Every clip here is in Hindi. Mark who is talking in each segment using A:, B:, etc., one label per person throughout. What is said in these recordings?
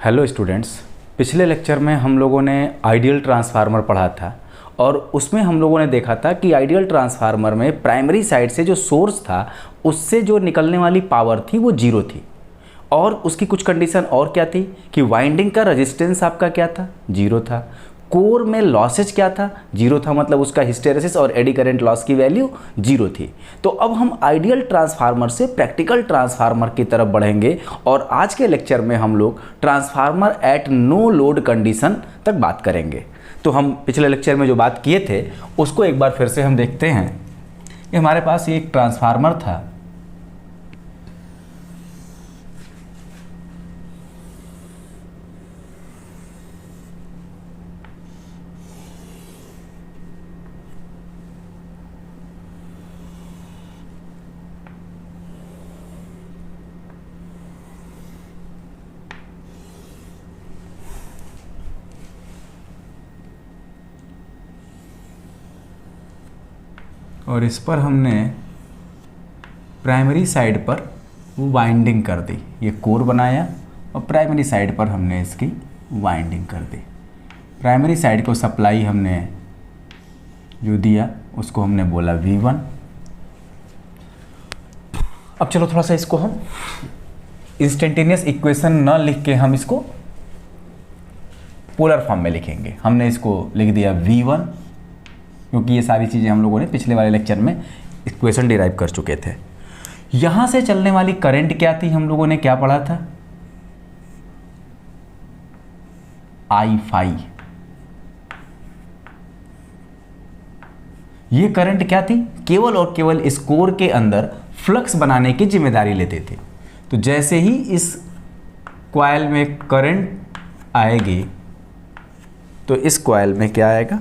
A: हेलो स्टूडेंट्स, पिछले लेक्चर में हम लोगों ने आइडियल ट्रांसफार्मर पढ़ा था और उसमें हम लोगों ने देखा था कि आइडियल ट्रांसफार्मर में प्राइमरी साइड से जो सोर्स था उससे जो निकलने वाली पावर थी वो जीरो थी। और उसकी कुछ कंडीशन और क्या थी कि वाइंडिंग का रेजिस्टेंस आपका क्या था, जीरो था। कोर में लॉसेज क्या था, जीरो था, मतलब उसका हिस्टेरेसिस और एडी करंट लॉस की वैल्यू जीरो थी। तो अब हम आइडियल ट्रांसफार्मर से प्रैक्टिकल ट्रांसफार्मर की तरफ बढ़ेंगे और आज के लेक्चर में हम लोग transformer at no load condition तक बात करेंगे। तो हम पिछले लेक्चर में जो बात किए थे उसको एक बार फिर से हम देखते हैं कि हमारे पास एक ट्रांसफार्मर था। और इस पर हमने प्राइमरी साइड पर वो वाइंडिंग कर दी, ये कोर बनाया और प्राइमरी साइड पर हमने इसकी वाइंडिंग कर दी। प्राइमरी साइड को सप्लाई हमने जो दिया उसको हमने बोला V1। अब चलो थोड़ा सा इसको हम इंस्टेंटेनियस इक्वेशन न लिख के हम इसको पोलर फॉर्म में लिखेंगे। हमने इसको लिख दिया V1 क्योंकि ये सारी चीज़ें हम लोगों ने पिछले वाले लेक्चर में इक्वेशन डिराइव कर चुके थे। यहाँ से चलने वाली करंट क्या थी, हम लोगों ने क्या पढ़ा था, I5। ये करंट क्या थी, केवल और केवल इस कोर के अंदर फ्लक्स बनाने की जिम्मेदारी लेते थे। तो जैसे ही इस कॉइल में करंट आएगी तो इस कॉइल में क्या आएगा,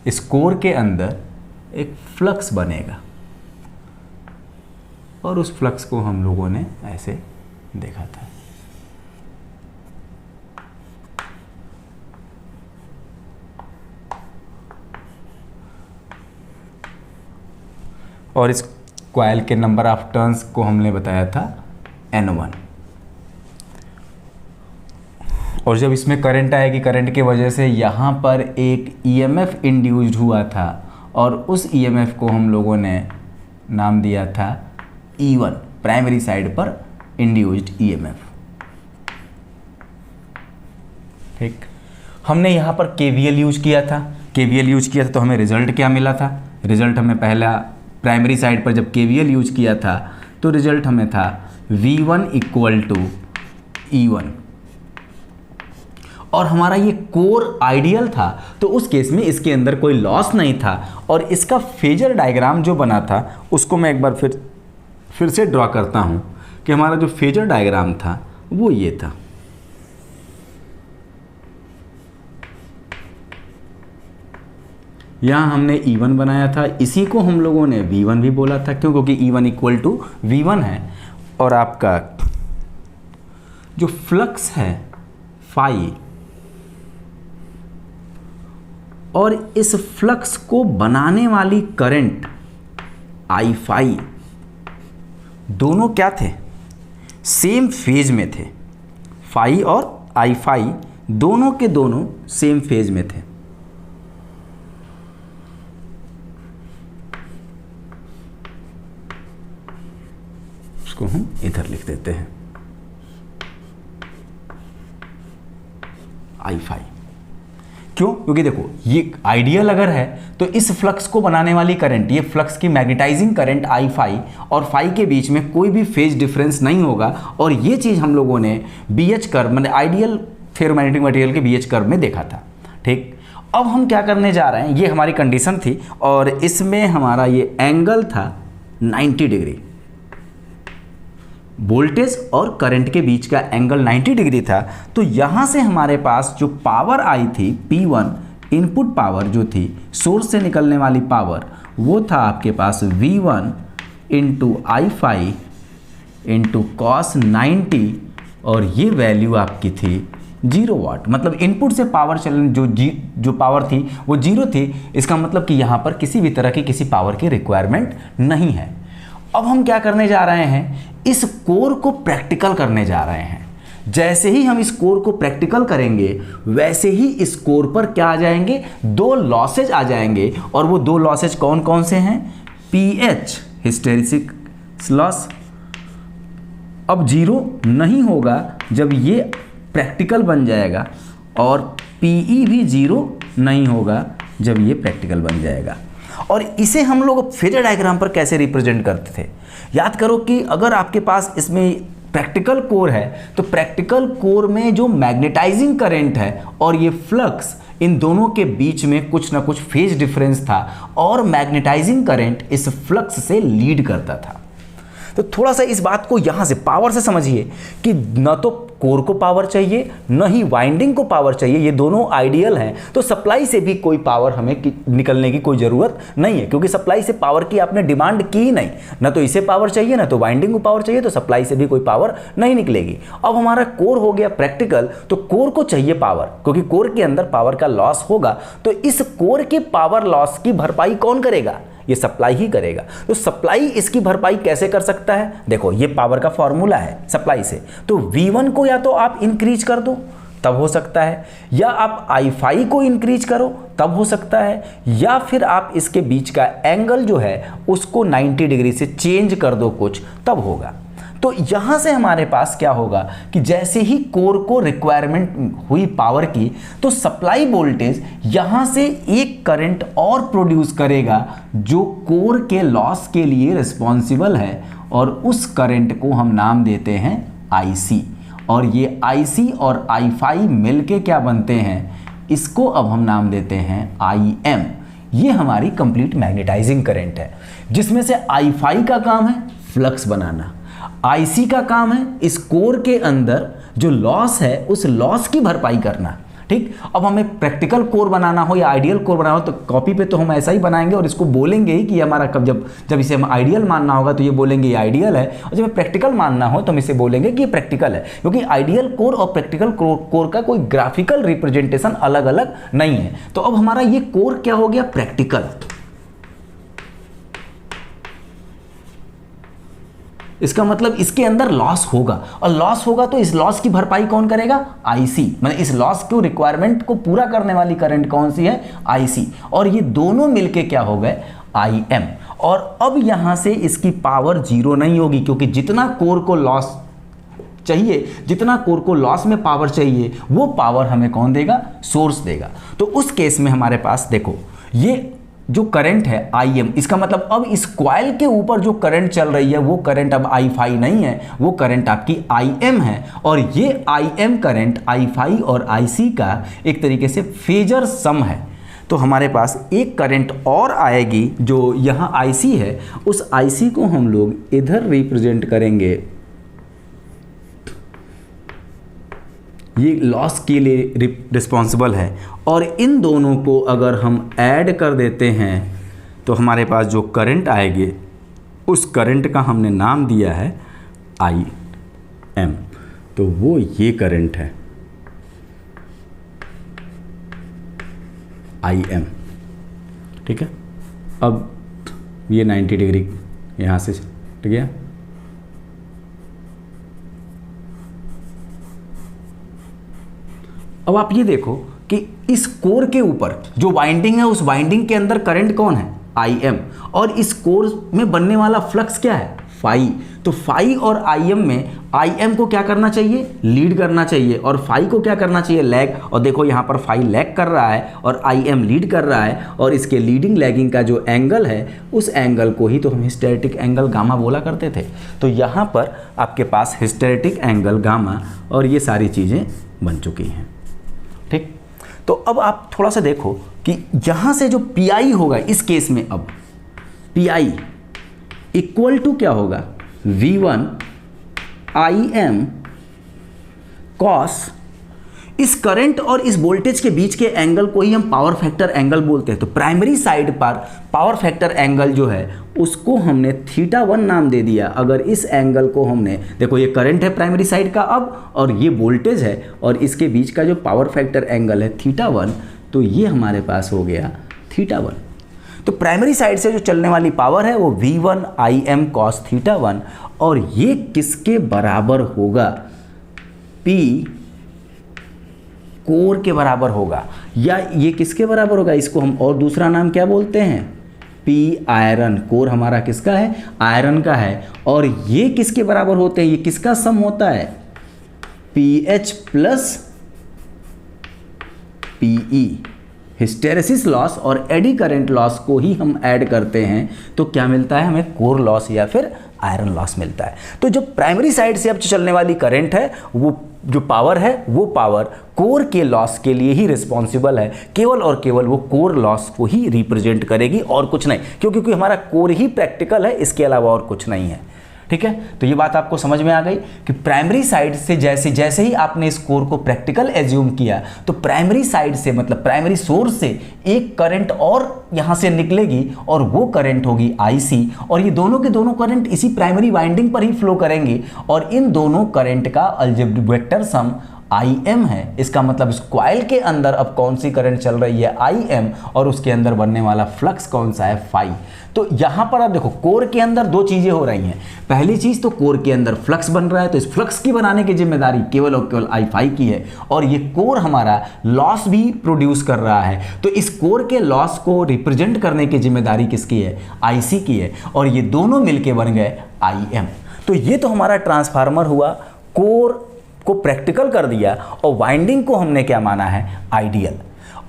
A: इस कोर के अंदर एक फ्लक्स बनेगा और उस फ्लक्स को हम लोगों ने ऐसे देखा था। और इस कॉइल के नंबर ऑफ टर्न्स को हमने बताया था N1। और जब इसमें करंट आएगी, करंट के वजह से यहाँ पर एक EMF इंड्यूस्ड हुआ था और उस EMF को हम लोगों ने नाम दिया था E1, प्राइमरी साइड पर इंड्यूस्ड EMF। ठीक, हमने यहाँ पर KVL यूज किया था। KVL यूज किया था तो हमें रिजल्ट क्या मिला था, रिजल्ट हमें पहला प्राइमरी साइड पर जब KVL यूज किया था तो रिजल्ट हमें था V1 इक्वल टू E1। और हमारा ये कोर आइडियल था तो उस केस में इसके अंदर कोई लॉस नहीं था। और इसका फेजर डायग्राम जो बना था उसको मैं एक बार फिर से ड्रॉ करता हूं कि हमारा जो फेजर डायग्राम था वो ये था। यहां हमने E1 बनाया था, इसी को हम लोगों ने V1 भी बोला था। क्यों? क्योंकि E1 इक्वल टू V1 है और आपका जो फ्लक्स है फाई और इस फ्लक्स को बनाने वाली करंट I5 दोनों क्या थे, सेम फेज में थे। फाई और I5 दोनों के दोनों सेम फेज में थे। उसको हम इधर लिख देते हैं I5। क्यों? क्योंकि देखो ये आइडियल अगर है तो इस फ्लक्स को बनाने वाली करंट, ये फ्लक्स की मैग्नेटाइजिंग करंट I5 और फाई के बीच में कोई भी फेज डिफरेंस नहीं होगा। और ये चीज़ हम लोगों ने BH कर्व मतलब आइडियल फेरोमैग्नेटिक मटेरियल के BH कर्व में देखा था। ठीक, अब हम क्या करने जा रहे हैं, ये हमारी कंडीशन थी और इसमें हमारा ये एंगल था 90 डिग्री। वोल्टेज और करंट के बीच का एंगल 90 डिग्री था। तो यहाँ से हमारे पास जो पावर आई थी P1, इनपुट पावर जो थी सोर्स से निकलने वाली पावर, वो था आपके पास V1 into I5 into cos 90 और ये वैल्यू आपकी थी 0 वाट। मतलब इनपुट से पावर चलन जो पावर थी वो 0 थी। इसका मतलब कि यहाँ पर किसी भी तरह की किसी पावर की रिक्वायरमेंट नहीं है। अब हम क्या करने जा रहे हैं, इस कोर को प्रैक्टिकल करने जा रहे हैं। जैसे ही हम इस कोर को प्रैक्टिकल करेंगे वैसे ही इस कोर पर क्या आ जाएंगे, दो लॉसेज आ जाएंगे। और वो दो लॉसेज कौन कौन से हैं, पीएच हिस्टेरिसिस लॉस अब जीरो नहीं होगा जब ये प्रैक्टिकल बन जाएगा, और पीई भी जीरो नहीं होगा जब ये प्रैक्टिकल बन जाएगा। और इसे हम लोग फेजर डायग्राम पर कैसे रिप्रेजेंट करते थे, याद करो कि अगर आपके पास इसमें प्रैक्टिकल कोर है तो प्रैक्टिकल कोर में जो मैग्नेटाइजिंग करंट है और ये फ्लक्स, इन दोनों के बीच में कुछ ना कुछ फेज डिफरेंस था और मैग्नेटाइजिंग करंट इस फ्लक्स से लीड करता था। तो थोड़ा सा इस बात को यहाँ से पावर से समझिए कि न तो कोर को पावर चाहिए न ही वाइंडिंग को पावर चाहिए, ये दोनों आइडियल हैं। तो सप्लाई से भी कोई पावर हमें निकलने की कोई ज़रूरत नहीं है, क्योंकि सप्लाई से पावर की आपने डिमांड की ही नहीं, न तो इसे पावर चाहिए न तो वाइंडिंग को पावर चाहिए, तो सप्लाई से भी कोई पावर नहीं निकलेगी। अब हमारा कोर हो गया प्रैक्टिकल, तो कोर को चाहिए पावर, क्योंकि कोर के अंदर पावर का लॉस होगा। तो इस कोर के पावर लॉस की भरपाई कौन करेगा, ये सप्लाई ही करेगा। तो सप्लाई इसकी भरपाई कैसे कर सकता है, देखो ये पावर का फॉर्मूला है सप्लाई से, तो V1 को या तो आप इंक्रीज कर दो तब हो सकता है, या आप I5 को इंक्रीज करो तब हो सकता है, या फिर आप इसके बीच का एंगल जो है उसको 90 डिग्री से चेंज कर दो कुछ, तब होगा। तो यहां से हमारे पास क्या होगा कि जैसे ही कोर को रिक्वायरमेंट हुई पावर की, तो सप्लाई वोल्टेज यहां से एक करंट और प्रोड्यूस करेगा जो कोर के लॉस के लिए रिस्पॉन्सिबल है, और उस करंट को हम नाम देते हैं IC। और ये IC और I5 मिलके क्या बनते हैं, इसको अब हम नाम देते हैं IM। ये हमारी कंप्लीट मैग्नेटाइजिंग करंट है, जिसमें से I5 का काम है फ्लक्स बनाना, IC का काम है इस कोर के अंदर जो लॉस है उस लॉस की भरपाई करना। ठीक, अब हमें प्रैक्टिकल कोर बनाना हो या आइडियल कोर बनाना हो तो कॉपी पे तो हम ऐसा ही बनाएंगे और इसको बोलेंगे ही कि हमारा कब जब इसे हम आइडियल मानना होगा तो ये बोलेंगे ये आइडियल है, और जब प्रैक्टिकल मानना हो तो हम इसे बोलेंगे कि ये प्रैक्टिकल है, क्योंकि आइडियल कोर और प्रैक्टिकल कोर का कोई ग्राफिकल रिप्रेजेंटेशन अलग अलग नहीं है। तो अब हमारा ये कोर क्या हो गया, प्रैक्टिकल। इसका मतलब इसके अंदर लॉस होगा, और लॉस होगा तो इस लॉस की भरपाई कौन करेगा, IC। मतलब इस लॉस को रिक्वायरमेंट को पूरा करने वाली करंट कौन सी है, IC। और ये दोनों मिलके क्या हो गए, IM। और अब यहां से इसकी पावर जीरो नहीं होगी, क्योंकि जितना कोर को लॉस चाहिए, जितना कोर को लॉस में पावर चाहिए, वो पावर हमें कौन देगा, सोर्स देगा। तो उस केस में हमारे पास देखो ये जो करंट है IM, इसका मतलब अब इस कॉइल के ऊपर जो करंट चल रही है वो करंट अब I5 नहीं है, वो करंट आपकी IM है। और ये IM करंट I5 और IC का एक तरीके से फेजर सम है। तो हमारे पास एक करंट और आएगी जो यहाँ IC है, उस IC को हम लोग इधर रिप्रेजेंट करेंगे, ये लॉस के लिए रिस्पॉन्सिबल है। और इन दोनों को अगर हम ऐड कर देते हैं तो हमारे पास जो करंट आएगी उस करंट का हमने नाम दिया है IM। तो वो ये करंट है IM। ठीक है, अब ये 90 डिग्री यहाँ से हट गया। अब आप ये देखो कि इस कोर के ऊपर जो वाइंडिंग है उस वाइंडिंग के अंदर करंट कौन है, IM। और इस कोर में बनने वाला फ्लक्स क्या है, फाई। तो फाई और IM में IM को क्या करना चाहिए, लीड करना चाहिए, और फाई को क्या करना चाहिए, लैग। और देखो यहाँ पर फाई लैग कर रहा है और IM लीड कर रहा है, और इसके लीडिंग लैगिंग का जो एंगल है उस एंगल को ही तो हम हिस्टेरेटिक एंगल गामा बोला करते थे। तो यहाँ पर आपके पास हिस्टेरेटिक एंगल गामा और ये सारी चीज़ें बन चुकी हैं। ठीक, तो अब आप थोड़ा सा देखो कि यहां से जो PI होगा इस केस में, अब PI इक्वल टू क्या होगा, V1 IM cos इस करंट और इस वोल्टेज के बीच के एंगल को ही हम पावर फैक्टर एंगल बोलते हैं। तो प्राइमरी साइड पर पावर फैक्टर एंगल जो है उसको हमने θ1 नाम दे दिया। अगर इस एंगल को हमने, देखो ये करंट है प्राइमरी साइड का अब, और ये वोल्टेज है, और इसके बीच का जो पावर फैक्टर एंगल है θ1, तो ये हमारे पास हो गया θ1। तो प्राइमरी साइड से जो चलने वाली पावर है वो V1 IM cos θ1, और ये किसके बराबर होगा, P कोर के बराबर होगा, या ये किसके बराबर होगा, इसको हम और दूसरा नाम क्या बोलते हैं, P आयरन। कोर हमारा किसका है, आयरन का है। और ये किसके बराबर होते हैं, ये किसका सम होता है, PH plus PE। Hysteresis loss और एडी करंट लॉस को ही हम ऐड करते हैं तो क्या मिलता है हमें, कोर लॉस या फिर आयरन लॉस मिलता है। तो जो प्राइमरी साइड से अब चलने वाली करंट है, वो जो पावर है, वो पावर कोर के लॉस के लिए ही रिस्पॉन्सिबल है, केवल और केवल वो कोर लॉस को ही रिप्रेजेंट करेगी और कुछ नहीं, क्योंकि हमारा कोर ही प्रैक्टिकल है, इसके अलावा और कुछ नहीं है। ठीक है, तो ये बात आपको समझ में आ गई कि प्राइमरी साइड से जैसे जैसे ही आपने इस कोर को प्रैक्टिकल एज्यूम किया, तो प्राइमरी साइड से मतलब प्राइमरी सोर्स से एक करंट और यहाँ से निकलेगी और वो करंट होगी IC, और ये दोनों के दोनों करंट इसी प्राइमरी वाइंडिंग पर ही फ्लो करेंगे, और इन दोनों करंट का अलजेब्रिक वेक्टर सम IM है। इसका मतलब इस कॉइल के अंदर अब कौन सी करंट चल रही है, IM, और उसके अंदर बनने वाला फ्लक्स कौन सा है, फाई। तो यहां पर आप देखो कोर के अंदर दो चीजें हो रही हैं। पहली चीज तो कोर के अंदर फ्लक्स बन रहा है, तो इस फ्लक्स की बनाने की जिम्मेदारी केवल और केवल I फाई की है, और ये कोर हमारा लॉस भी प्रोड्यूस कर रहा है। तो इस कोर के लॉस को रिप्रेजेंट करने की जिम्मेदारी किसकी है, IC की है, और ये दोनों मिलके बन गए IM। तो ये तो हमारा ट्रांसफार्मर हुआ, कोर को प्रैक्टिकल कर दिया और वाइंडिंग को हमने क्या माना है, आइडियल।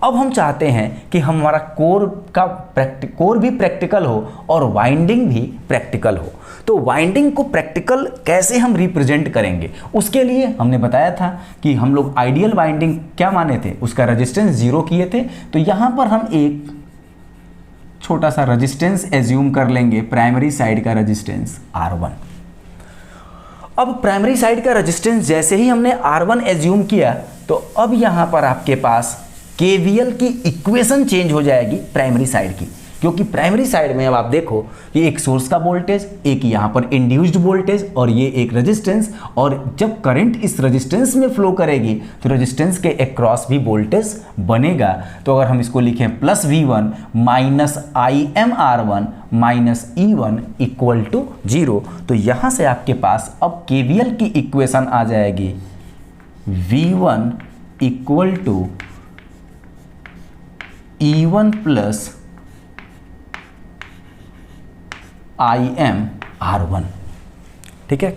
A: अब हम चाहते हैं कि हमारा कोर भी प्रैक्टिकल हो और वाइंडिंग भी प्रैक्टिकल हो। तो वाइंडिंग को प्रैक्टिकल कैसे हम रिप्रेजेंट करेंगे, उसके लिए हमने बताया था कि हम लोग आइडियल वाइंडिंग क्या माने थे, उसका रेजिस्टेंस 0 किए थे। तो यहां पर हम एक छोटा सा रेजिस्टेंस एज्यूम कर लेंगे, प्राइमरी साइड का रेजिस्टेंस R1। अब प्राइमरी साइड का रेजिस्टेंस जैसे ही हमने R1 एज्यूम किया, तो अब यहां पर आपके पास KVL की इक्वेशन चेंज हो जाएगी प्राइमरी साइड की, क्योंकि प्राइमरी साइड में अब आप देखो कि एक सोर्स का वोल्टेज, एक यहाँ पर इंड्यूस्ड वोल्टेज और ये एक रेजिस्टेंस, और जब करंट इस रेजिस्टेंस में फ्लो करेगी तो रेजिस्टेंस के अक्रॉस भी वोल्टेज बनेगा। तो अगर हम इसको लिखें +V1 minus IMR1 minus E1 equal to 0, तो यहाँ से आपके पास अब KVL की इक्वेशन आ जाएगी V1 equal to E1 plus IMR1। ठीक है,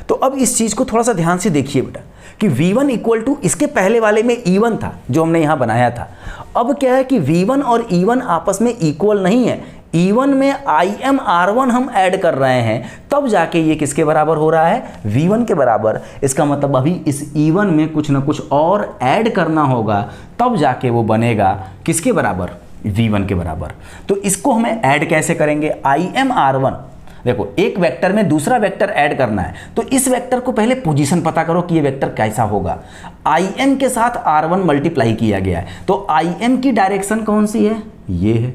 A: तो अब इस चीज को थोड़ा सा ध्यान से देखिए बेटा कि V1 इक्वल टू, इसके पहले वाले में E1 था जो हमने यहां बनाया था। अब क्या है कि V1 और E1 आपस में इक्वल नहीं है, E1 में IMR1 हम ऐड कर रहे हैं, तब जाके ये किसके बराबर हो रहा है, V1 के बराबर। इसका मतलब अभी इस E1 में कुछ ना कुछ और ऐड करना होगा, तब जाके वो बनेगा किसके बराबर, V1 के बराबर। तो इसको हमें ऐड कैसे करेंगे, IMR1, देखो एक वेक्टर में दूसरा वेक्टर ऐड करना है, तो इस वेक्टर को पहले पोजीशन पता करो कि ये वेक्टर कैसा होगा। IM के साथ R1 मल्टीप्लाई किया गया है, तो IM की डायरेक्शन कौन सी है, ये है,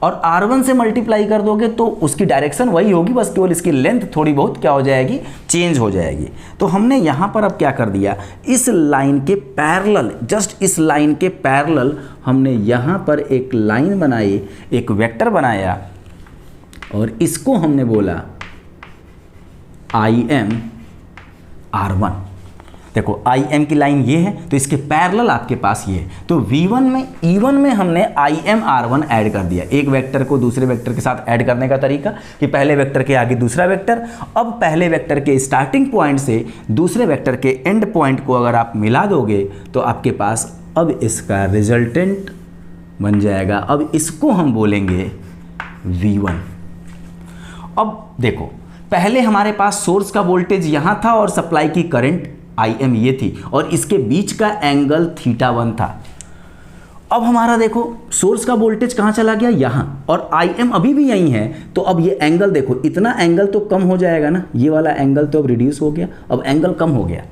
A: और R1 से मल्टीप्लाई कर दोगे तो उसकी डायरेक्शन वही होगी, बस केवल इसकी लेंथ थोड़ी बहुत क्या हो जाएगी, चेंज हो जाएगी। तो हमने यहाँ पर अब क्या कर दिया, इस लाइन के पैरेलल, जस्ट इस लाइन के पैरेलल हमने यहाँ पर एक लाइन बनाई, एक वेक्टर बनाया, और इसको हमने बोला IMR1। देखो IM की लाइन ये है, तो इसके पैरेलल आपके पास ये है। तो V1 में E1 में हमने IMR1 ऐड कर दिया। एक वेक्टर को दूसरे वेक्टर के साथ ऐड करने का तरीका कि पहले वेक्टर के आगे दूसरा वेक्टर, अब पहले वेक्टर के स्टार्टिंग पॉइंट से दूसरे वेक्टर के एंड पॉइंट को अगर आप मिला दोगे तो आपके पास अब इसका रिजल्टेंट बन जाएगा। अब इसको हम बोलेंगे V1। अब देखो पहले हमारे पास सोर्स का वोल्टेज यहाँ था और सप्लाई की करंट IM ये थी, और इसके बीच का एंगल θ1 था। अब हमारा देखो सोर्स का वोल्टेज कहाँ चला गया, यहाँ, और IM अभी भी यहीं है। तो अब ये एंगल देखो, इतना एंगल तो कम हो जाएगा ना, ये वाला एंगल तो अब रिड्यूस हो गया, अब एंगल कम हो गया।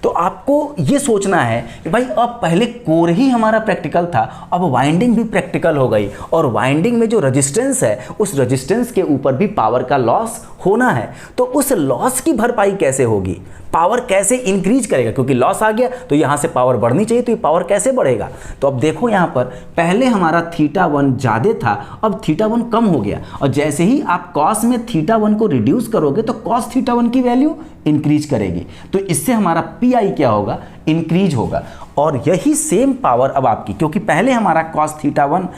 A: तो आपको ये सोचना है कि भाई अब पहले कोर ही हमारा प्रैक्टिकल था, अब वाइंडिंग भी प्रैक्टिकल हो गई, और वाइंडिंग में जो रेजिस्टेंस है उस रेजिस्टेंस के ऊपर भी पावर का लॉस होना है। तो उस लॉस की भरपाई कैसे होगी, पावर कैसे इंक्रीज करेगा, क्योंकि लॉस आ गया तो यहाँ से पावर बढ़नी चाहिए, तो ये पावर कैसे बढ़ेगा। तो अब देखो यहाँ पर पहले हमारा θ1 ज़्यादा था, अब θ1 कम हो गया, और जैसे ही आप cos में θ1 को रिड्यूस करोगे तो cos θ1 की वैल्यू इंक्रीज करेगी। तो इससे हमारा P PI क्या होगा, इंक्रीज होगा। और यही सेम पावर अब आपकी, क्योंकि पहले हमारा cos θ1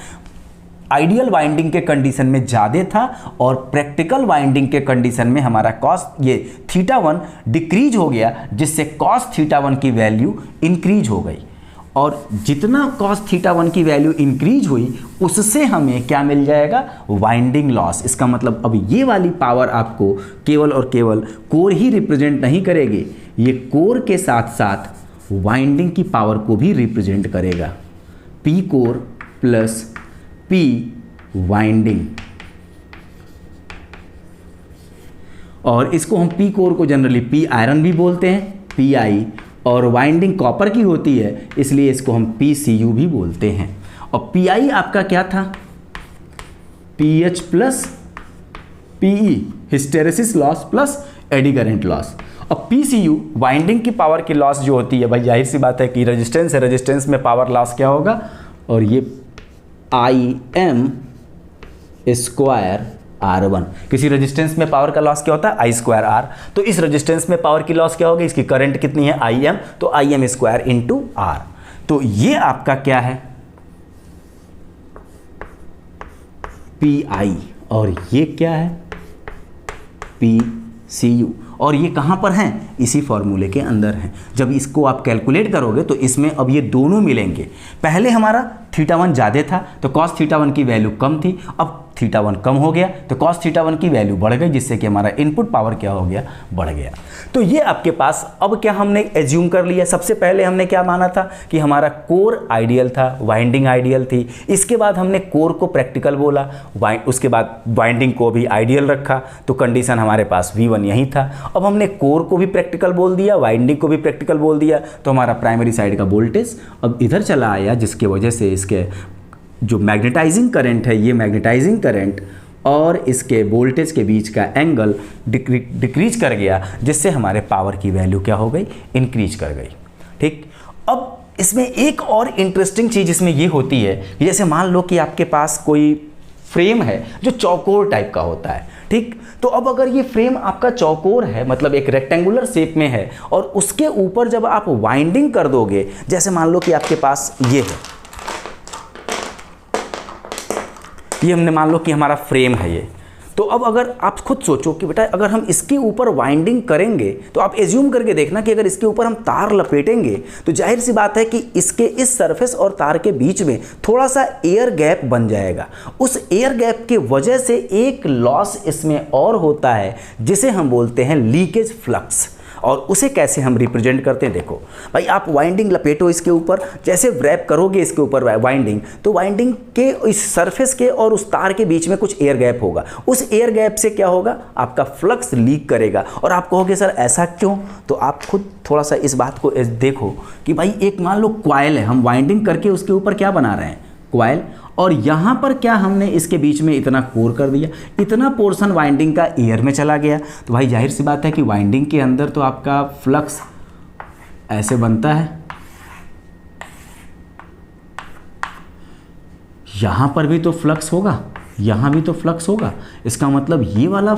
A: आइडियल वाइंडिंग के कंडीशन में ज़्यादा था और प्रैक्टिकल वाइंडिंग के कंडीशन में हमारा θ1 डिक्रीज हो गया, जिससे cos θ1 की वैल्यू इंक्रीज हो गई। और जितना cos θ1 की वैल्यू इंक्रीज हुई उससे हमें क्या मिल जाएगा, वाइंडिंग लॉस। इसका मतलब अब ये वाली पावर आपको केवल और केवल कोर ही रिप्रेजेंट नहीं करेगी, ये कोर के साथ साथ वाइंडिंग की पावर को भी रिप्रेजेंट करेगा। P core plus P winding, और इसको हम P कोर को जनरली P आयरन भी बोलते हैं, PI, और वाइंडिंग कॉपर की होती है इसलिए इसको हम PCU भी बोलते हैं। और PI आपका क्या था, PH plus PE, hysteresis loss plus eddy current loss. और PCU वाइंडिंग की पावर की लॉस जो होती है, भाई जाहिर सी बात है कि रेजिस्टेंस है, रेजिस्टेंस में पावर लॉस क्या होगा, और ये IM स्क्वायर R1। किसी रेजिस्टेंस में पावर का लॉस क्या होता है, I स्क्वायर R। तो इस रेजिस्टेंस में पावर की लॉस क्या होगी, इसकी करंट कितनी है, IM, तो IM स्क्वायर इंटू R। तो ये आपका क्या है, PI, और ये क्या है, PCU। और ये कहाँ पर हैं, इसी फॉर्मूले के अंदर हैं। जब इसको आप कैलकुलेट करोगे तो इसमें अब ये दोनों मिलेंगे। पहले हमारा θ1 ज़्यादा था तो cos θ1 की वैल्यू कम थी, अब θ1 कम हो गया तो cos θ1 की वैल्यू बढ़ गई, जिससे कि हमारा इनपुट पावर क्या हो गया, बढ़ गया। तो ये आपके पास अब क्या हमने एज्यूम कर लिया, सबसे पहले हमने क्या माना था कि हमारा कोर आइडियल था, वाइंडिंग आइडियल थी। इसके बाद हमने कोर को प्रैक्टिकल बोला, उसके बाद वाइंडिंग को भी आइडियल रखा, तो कंडीशन हमारे पास V1 यही था। अब हमने कोर को भी प्रैक्टिकल बोल दिया, वाइंडिंग को भी प्रैक्टिकल बोल दिया, तो हमारा प्राइमरी साइड का वोल्टेज अब इधर चला आया, जिसकी वजह से इसके जो मैग्नेटाइजिंग करंट है, ये मैग्नेटाइजिंग करंट और इसके वोल्टेज के बीच का एंगल डिक्रीज कर गया, जिससे हमारे पावर की वैल्यू क्या हो गई, इंक्रीज कर गई। ठीक, अब इसमें एक और इंटरेस्टिंग चीज़ इसमें ये होती है कि जैसे मान लो कि आपके पास कोई फ्रेम है जो चौकोर टाइप का होता है। ठीक, तो अब अगर ये फ्रेम आपका चौकोर है, मतलब एक रेक्टेंगुलर शेप में है, और उसके ऊपर जब आप वाइंडिंग कर दोगे, जैसे मान लो कि आपके पास ये है, ये हमने मान लो कि हमारा फ्रेम है ये, तो अब अगर आप खुद सोचो कि बेटा अगर हम इसके ऊपर वाइंडिंग करेंगे, तो आप एज्यूम करके देखना कि अगर इसके ऊपर हम तार लपेटेंगे तो जाहिर सी बात है कि इसके इस सरफेस और तार के बीच में थोड़ा सा एयर गैप बन जाएगा। उस एयर गैप की वजह से एक लॉस इसमें और होता है, जिसे हम बोलते हैं लीकेज फ्लक्स। और उसे कैसे हम रिप्रेजेंट करते हैं, देखो भाई, आप वाइंडिंग लपेटो इसके ऊपर, जैसे रैप करोगे इसके ऊपर वाइंडिंग, तो वाइंडिंग के इस सरफेस के और उस तार के बीच में कुछ एयर गैप होगा। उस एयर गैप से क्या होगा, आपका फ्लक्स लीक करेगा। और आप कहोगे सर ऐसा क्यों, तो आप खुद थोड़ा सा इस बात को देखो कि भाई एक मान लो कॉइल है, हम वाइंडिंग करके उसके ऊपर क्या बना रहे हैं, कॉइल, और यहाँ पर क्या हमने इसके बीच में इतना कोर कर दिया, इतना पोर्शन वाइंडिंग का एयर में चला गया, तो भाई जाहिर सी बात है कि वाइंडिंग के अंदर तो आपका फ्लक्स ऐसे बनता है, यहाँ पर भी तो फ्लक्स होगा, यहाँ भी तो फ्लक्स होगा। इसका मतलब ये वाला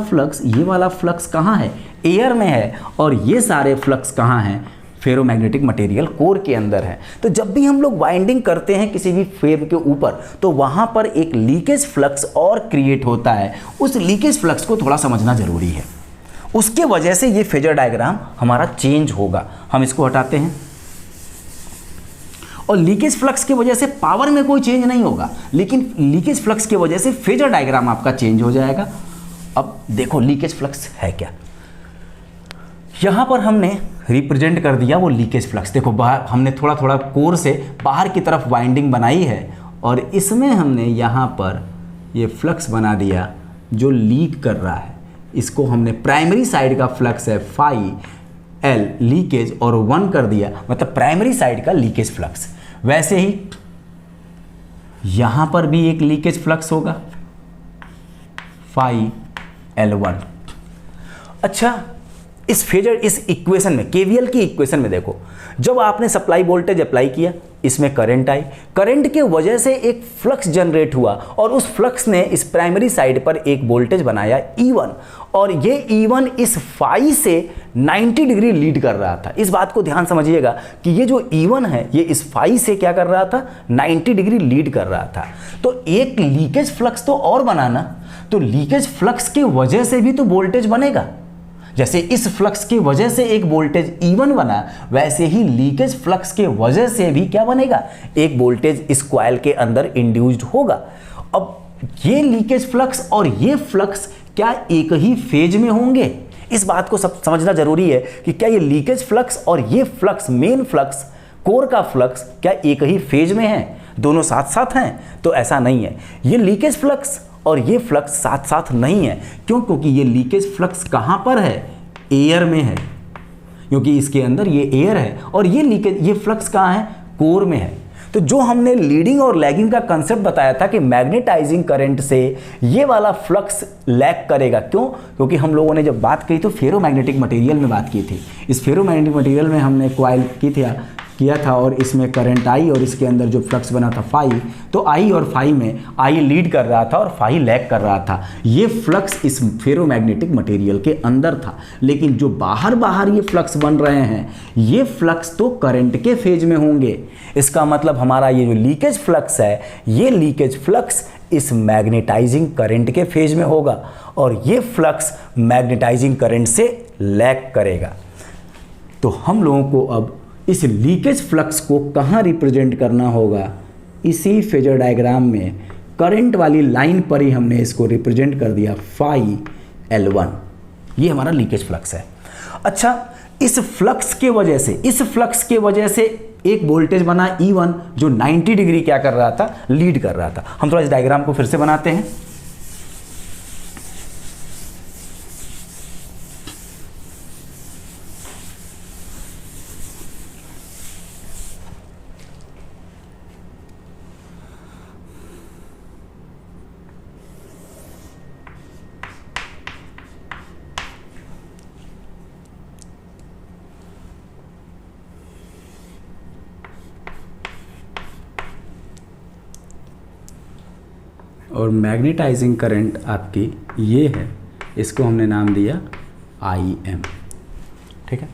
A: फ्लक्स कहाँ है, एयर में है, और ये सारे फ्लक्स कहाँ हैं, फेरोमैग्नेटिक मटेरियल कोर के अंदर है। तो जब भी हम लोग वाइंडिंग करते हैं किसी भी फ्रेम के ऊपर, तो वहां पर एक लीकेज फ्लक्स और क्रिएट होता है। उस लीकेज फ्लक्स को थोड़ा समझना जरूरी है, उसके वजह से ये फेजर डायग्राम हमारा चेंज होगा। हम इसको हटाते हैं, और लीकेज फ्लक्स की वजह से पावर में कोई चेंज नहीं होगा, लेकिन लीकेज फ्लक्स की वजह से फेजर डायग्राम आपका चेंज हो जाएगा। अब देखो लीकेज फ्लक्स है क्या, यहां पर हमने रिप्रेजेंट कर दिया वो लीकेज फ्लक्स। देखो बाहर हमने थोड़ा थोड़ा कोर से बाहर की तरफ वाइंडिंग बनाई है, और इसमें हमने यहाँ पर ये फ्लक्स बना दिया जो लीक कर रहा है। इसको हमने प्राइमरी साइड का फ्लक्स है फाई एल लीकेज, और 1 कर दिया, मतलब प्राइमरी साइड का लीकेज फ्लक्स। वैसे ही यहाँ पर भी एक लीकेज फ्लक्स होगा, फाई L1। अच्छा, इस इक्वेशन में, केवीएल की इक्वेशन में देखो, जब आपने सप्लाई वोल्टेज अप्लाई किया इसमें करंट आई, करंट के वजह से एक फ्लक्स जनरेट हुआ और उस फ्लक्स ने इस प्राइमरी साइड पर एक वोल्टेज बनाया E1 और ये E1 इस फाई से 90 डिग्री लीड कर रहा था। इस बात को ध्यान समझिएगा कि ये जो E1 है ये इस फाई से क्या कर रहा था, 90 डिग्री लीड कर रहा था। तो एक लीकेज फ्लक्स तो और बनाना, तो लीकेज फ्लक्स के वजह से भी तो वोल्टेज बनेगा। जैसे इस फ्लक्स की वजह से एक वोल्टेज E1 बना, वैसे ही लीकेज फ्लक्स के वजह से भी क्या बनेगा, एक वोल्टेज इस कॉइल के अंदर इंड्यूस्ड होगा। अब ये लीकेज फ्लक्स और ये फ्लक्स क्या एक ही फेज में होंगे, इस बात को सब समझना जरूरी है कि क्या ये लीकेज फ्लक्स और ये फ्लक्स, मेन फ्लक्स, कोर का फ्लक्स क्या एक ही फेज में है, दोनों साथ साथ हैं? तो ऐसा नहीं है। ये लीकेज फ्लक्स और ये फ्लक्स साथ साथ नहीं है। क्यों? क्योंकि ये लीकेज फ्लक्स कहां पर है, एयर में है, क्योंकि इसके अंदर ये एयर है और ये फ्लक्स कहां है, कोर में है। तो जो हमने लीडिंग और लैगिंग का कंसेप्ट बताया था कि मैग्नेटाइजिंग करंट से ये वाला फ्लक्स लैग करेगा। क्यों? क्योंकि हम लोगों ने जब बात की तो फेरोमैग्नेटिक मटेरियल में बात की थी। इस फेरोमैग्नेटिक मटेरियल में हमने कॉइल किया था और इसमें करंट आई और इसके अंदर जो फ्लक्स बना था फाई, तो आई और फाई में आई लीड कर रहा था और फाई लैग कर रहा था। ये फ्लक्स इस फेरोमैग्नेटिक मटेरियल के अंदर था, लेकिन जो बाहर ये फ्लक्स बन रहे हैं ये फ्लक्स तो करंट के फेज में होंगे। इसका मतलब हमारा ये जो लीकेज फ्लक्स है, ये लीकेज फ्लक्स इस मैग्नेटाइजिंग करंट के फेज में होगा और ये फ्लक्स मैग्नेटाइजिंग करंट से लैग करेगा। तो हम लोगों को अब इस लीकेज फ्लक्स को कहाँ रिप्रेजेंट करना होगा, इसी फेजर डायग्राम में करंट वाली लाइन पर ही हमने इसको रिप्रेजेंट कर दिया, फाई L1। ये हमारा लीकेज फ्लक्स है। अच्छा, इस फ्लक्स के वजह से एक वोल्टेज बना E1 जो 90 डिग्री क्या कर रहा था, लीड कर रहा था। हम थोड़ा इस डायग्राम को फिर से बनाते हैं। और मैग्नेटाइजिंग करंट आपकी ये है, इसको हमने नाम दिया IM, ठीक है।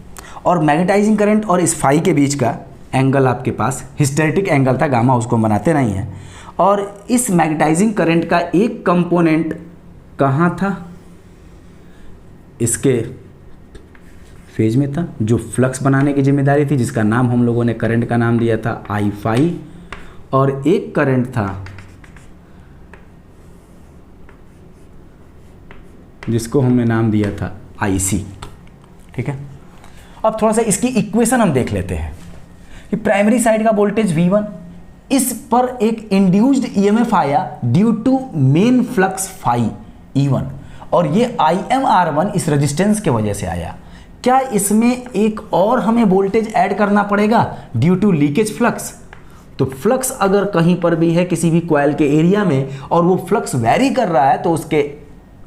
A: और मैग्नेटाइजिंग करंट और इस फाई के बीच का एंगल आपके पास हिस्टेरेटिक एंगल था, गामा, उसको हम बनाते नहीं हैं। और इस मैग्नेटाइजिंग करंट का एक कंपोनेंट कहाँ था, इसके फेज में था, जो फ्लक्स बनाने की जिम्मेदारी थी, जिसका नाम हम लोगों ने करंट का नाम दिया था I फाई। और एक करंट था जिसको हमने नाम दिया था IC, ठीक है। अब थोड़ा सा इसकी इक्वेशन हम देख लेते हैं कि प्राइमरी साइड का वोल्टेज V1, इस पर एक इंड्यूस्ड EMF आया due to main flux phi E1 और ये IMR1 इस रेजिस्टेंस के वजह से आया। क्या इसमें एक और हमें वोल्टेज ऐड करना पड़ेगा ड्यू टू लीकेज फ्लक्स? तो फ्लक्स अगर कहीं पर भी है किसी भी कॉइल के एरिया में और वो फ्लक्स वैरी कर रहा है तो उसके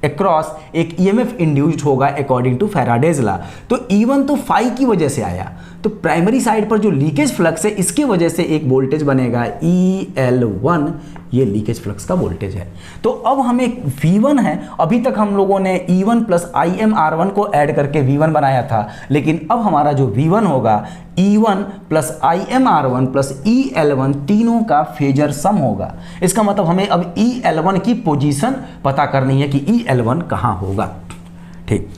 A: अक्रॉस एक EMF इंड्यूस्ड होगा अकॉर्डिंग टू फैराडेज लॉ। तो E1 तो फाई की वजह से आया, तो प्राइमरी साइड पर जो लीकेज फ्लक्स है इसकी वजह से एक वोल्टेज बनेगा EL1, ये लीकेज फ्लक्स का वोल्टेज है। तो अब हमें V1 है, अभी तक हम लोगों ने E1 प्लस IMR1 को ऐड करके V1 बनाया था, लेकिन अब हमारा जो V1 होगा E1 plus IMR1 plus EL1 तीनों का फेजर सम होगा। इसका मतलब हमें अब EL1 की पोजीशन पता करनी है कि EL1 कहाँ होगा, ठीक।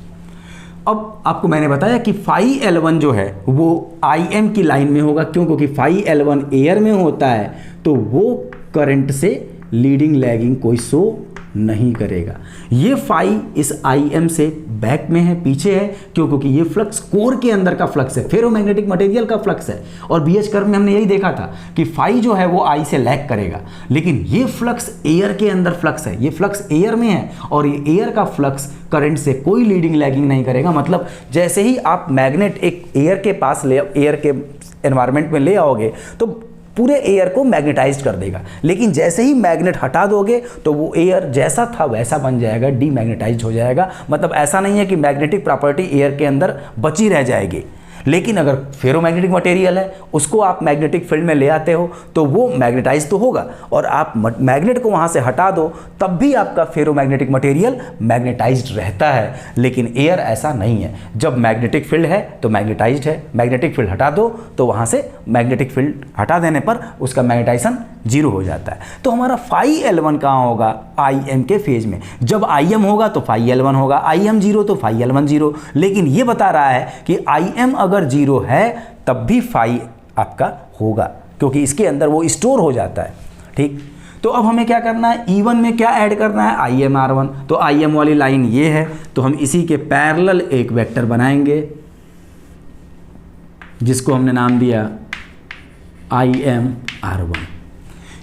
A: अब आपको मैंने बताया कि फाई L1 जो है वो IM की लाइन में होगा। क्यों? क्योंकि फाई L1 एयर में होता है तो वो करंट से लीडिंग लैगिंग कोई शो नहीं करेगा। ये फाई इस IM से बैक में है, पीछे है। क्यों? क्योंकि ये फ्लक्स कोर के अंदर का फ्लक्स है, फेरोमैग्नेटिक मटेरियल का फ्लक्स है। और BH कर्व में हमने यही देखा था कि फाई जो है वो I से लैग करेगा, लेकिन ये फ्लक्स एयर के अंदर फ्लक्स है, ये फ्लक्स एयर में है और ये एयर का फ्लक्स करंट से कोई लीडिंग लैगिंग नहीं करेगा। मतलब जैसे ही आप मैग्नेट एक एयर के पास एयर के एनवायरनमेंट में ले आओगे तो पूरे एयर को मैग्नेटाइज्ड कर देगा, लेकिन जैसे ही मैग्नेट हटा दोगे तो वो एयर जैसा था वैसा बन जाएगा, डीमैग्नेटाइज्ड हो जाएगा। मतलब ऐसा नहीं है कि मैग्नेटिक प्रॉपर्टी एयर के अंदर बची रह जाएगी। लेकिन अगर फेरोमैग्नेटिक मटेरियल है उसको आप मैग्नेटिक फील्ड में ले आते हो तो वो मैग्नेटाइज तो होगा, और आप मैग्नेट को वहाँ से हटा दो तब भी आपका फेरोमैग्नेटिक मटेरियल मैग्नेटाइज्ड रहता है। लेकिन एयर ऐसा नहीं है, जब मैग्नेटिक फील्ड है तो मैग्नेटाइज्ड है, मैग्नेटिक फील्ड हटा दो तो वहाँ से मैग्नेटिक फील्ड हटा देने पर उसका मैग्नेटाइजेशन जीरो हो जाता है। तो हमारा फाई L1 कहाँ होगा, Im के फेज में। जब Im होगा तो फाई L1 होगा, Im जीरो तो फाई L1 जीरो। लेकिन ये बता रहा है कि Im अगर जीरो है तब भी फाई आपका होगा, क्योंकि इसके अंदर वो स्टोर हो जाता है। ठीक, तो अब हमें क्या करना है, E1 में क्या ऐड करना है, IMR1। तो Im वाली लाइन ये है, तो हम इसी के पैरेलल एक वेक्टर बनाएंगे जिसको हमने नाम दिया IMR1।